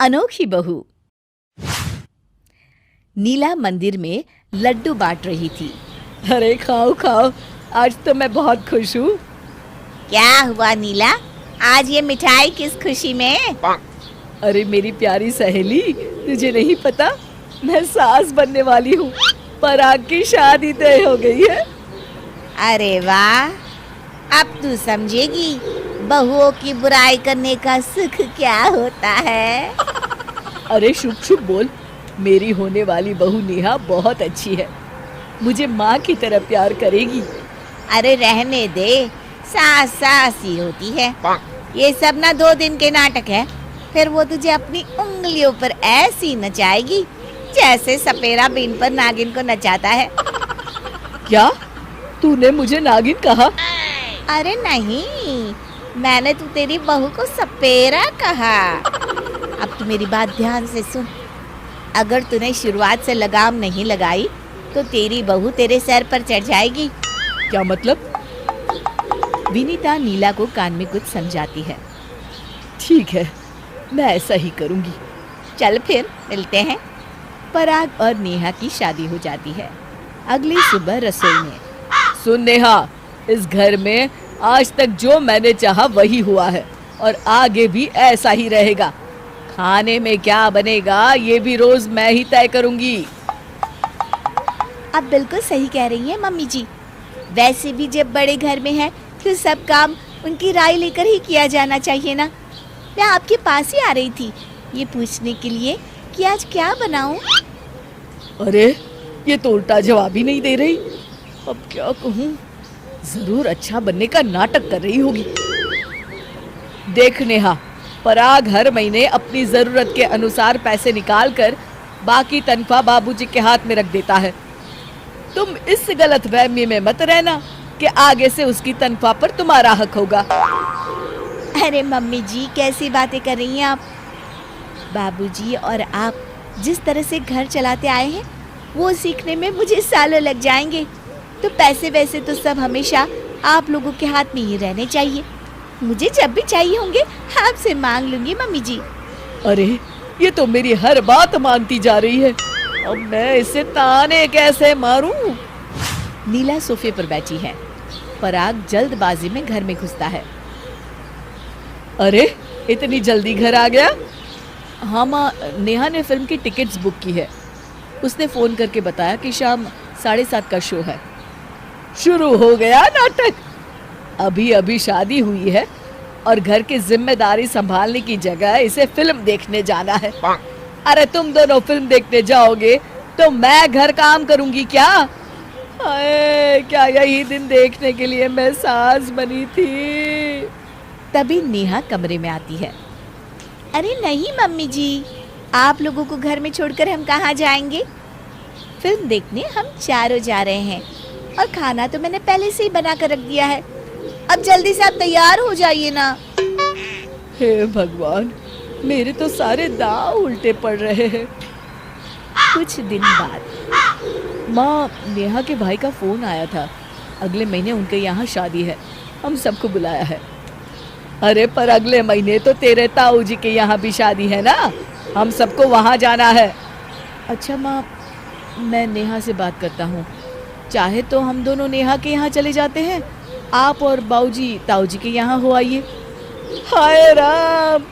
अनोखी बहू। नीला मंदिर में लड्डू बांट रही थी। अरे खाओ खाओ, आज तो मैं बहुत खुश हूँ। क्या हुआ नीला, आज ये मिठाई किस खुशी में? अरे मेरी प्यारी सहेली, तुझे नहीं पता, मैं सास बनने वाली हूँ। पराग की शादी तय हो गई है। अरे वाह, अब तू समझेगी बहुओं की बुराई करने का सुख क्या होता है। अरे शुभ शुभ बोल, मेरी होने वाली बहू नेहा बहुत अच्छी है, मुझे माँ की तरह प्यार करेगी। अरे रहने दे, सास सास ही होती है। ये सब ना 2 दिन के नाटक है, फिर वो तुझे अपनी उंगलियों पर ऐसी नचाएगी जैसे सपेरा बीन पर नागिन को नचाता है। क्या तूने मुझे नागिन कहा? अरे नहीं, मैंने तो तेरी बहू को सपेरा कहा। अब तू मेरी बात ध्यान से सुन, अगर तूने शुरुआत से लगाम नहीं लगाई तो तेरी बहू तेरे सर पर चढ़ जाएगी। क्या मतलब? विनीता नीला को कान में कुछ समझाती है। ठीक है, मैं ऐसा ही करूंगी। चल फिर मिलते हैं। पराग और नेहा की शादी हो जाती है। अगली सुबह रसोई में, सुन नेहा, इस घर में आज तक जो मैंने चाहा वही हुआ है और आगे भी ऐसा ही रहेगा। खाने में क्या बनेगा ये भी रोज मैं ही तय करूंगी। आप बिल्कुल सही कह रही हैं मम्मी जी। वैसे भी जब बड़े घर में है तो सब काम उनकी राय लेकर ही किया जाना चाहिए ना। मैं आपके पास ही आ रही थी ये पूछने के लिए कि आज क्या बनाऊं। अरे ये तो उल्टा जवाब ही नहीं दे रही। अब क्या कहूँ, जरूर अच्छा बनने का नाटक कर रही होगी। देख नेहा, पराग हर महीने अपनी जरूरत के अनुसार पैसे निकाल कर बाकी तनख्वाह बाबूजी के हाथ में रख देता है। तुम इस गलतफहमी में मत रहना कि आगे से उसकी तनख्वाह पर तुम्हारा हक होगा। अरे मम्मी जी, कैसी बातें कर रही हैं आप। बाबूजी और आप जिस तरह से घर चलाते आए हैं वो सीखने में मुझे सालों लग जाएंगे। तो पैसे वैसे तो सब हमेशा आप लोगों के हाथ में ही रहने चाहिए। मुझे जब भी चाहिए होंगे आपसे मांग लूंगी मम्मी जी। अरे ये तो मेरी हर बात मानती जा रही है, अब मैं इसे ताने कैसे मारूं? नीला सोफे पर बैठी है। पराग जल्दबाजी में घर में घुसता है। अरे इतनी जल्दी घर आ गया? हाँ माँ, नेहा ने फिल्म की टिकट्स बुक की है। उसने फोन करके बताया कि शाम 7:30 का शो है। शुरू हो गया नाटक। अभी अभी शादी हुई है और घर की जिम्मेदारी संभालने की जगह इसे फिल्म देखने जाना है। अरे तुम दोनों फिल्म देखने जाओगे तो मैं घर काम करूंगी क्या? हाय, क्या यही दिन देखने के लिए मैं सास बनी थी? तभी नेहा कमरे में आती है। अरे नहीं मम्मी जी, आप लोगों को घर में छोड़कर हम कहाँ जाएंगे। फिल्म देखने हम चारों जा रहे हैं और खाना तो मैंने पहले से ही बना कर रख दिया है। अब जल्दी से आप तैयार हो जाइए ना। हे भगवान, मेरे तो सारे दांव उल्टे पड़ रहे हैं। कुछ दिन बाद माँ, नेहा के भाई का फोन आया था। अगले महीने उनके यहाँ शादी है, हम सबको बुलाया है। अरे पर अगले महीने तो तेरे ताऊ जी के यहाँ भी शादी है ना, हम सबको वहाँ जाना है। अच्छा माँ, मैं नेहा से बात करता हूँ, चाहे तो हम दोनों नेहा के यहाँ चले जाते हैं, आप और बाऊजी ताऊ जी के यहाँ हो आइए। हाय राम,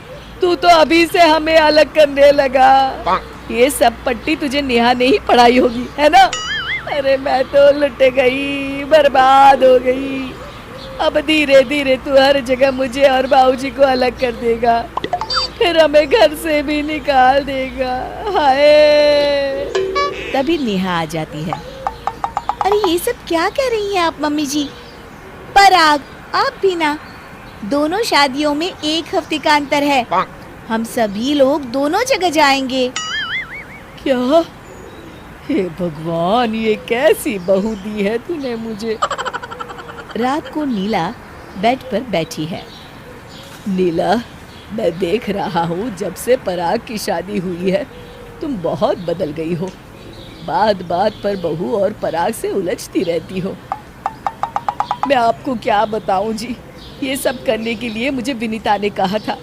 तू तो अभी से हमें अलग करने लगा। ये सब पट्टी तुझे नेहा ने ही पढ़ाई होगी, है ना? अरे मैं तो लुट गई, बर्बाद हो गई। अब धीरे धीरे तू हर जगह मुझे और बाऊजी को अलग कर देगा, फिर हमें घर से भी निकाल देगा। हाय। तभी नेहा आ जाती है। अरे ये सब क्या कह रही हैं आप मम्मी जी। पराग, आप भी ना। दोनों शादियों में 1 हफ्ते का अंतर है। हम सभी लोग दोनों जगह जाएंगे। क्या? हे भगवान, ये कैसी बहू दी है तूने मुझे। रात को नीला बेड पर बैठी है। नीला, मैं देख रहा हूँ जब से पराग की शादी हुई है तुम बहुत बदल गई हो। बात बात पर बहू और पराग से उलझती रहती हो। मैं आपको क्या बताऊं जी, ये सब करने के लिए मुझे विनीता ने कहा था,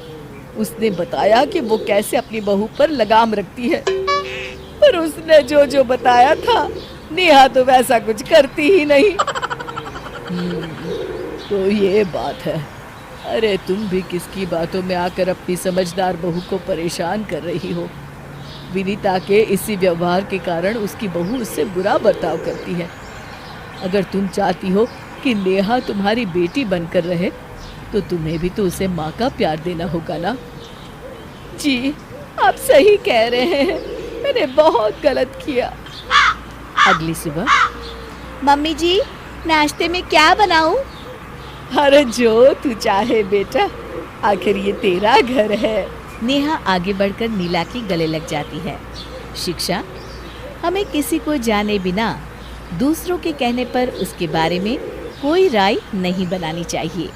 उसने बताया कि वो कैसे अपनी बहू पर लगाम रखती है, पर उसने जो जो बताया था नेहा तो वैसा कुछ करती ही नहीं। तो ये बात है। अरे तुम भी किसकी बातों में आकर अपनी समझदार बहू को परेशान कर रही हो। विनीता के इसी व्यवहार के कारण उसकी बहू उससे बुरा बर्ताव करती है। अगर तुम चाहती हो कि नेहा तुम्हारी बेटी बनकर रहे तो तुम्हें भी तो उसे माँ का प्यार देना होगा ना। जी आप सही कह रहे हैं, मैंने बहुत गलत किया। अगली सुबह मम्मी जी नाश्ते में क्या बनाऊं? अरे जो तू चाहे बेटा, आखिर ये तेरा घर है। नेहा आगे बढ़कर नीला के गले लग जाती है। शिक्षा, हमें किसी को जाने बिना दूसरों के कहने पर उसके बारे में कोई राय नहीं बनानी चाहिए।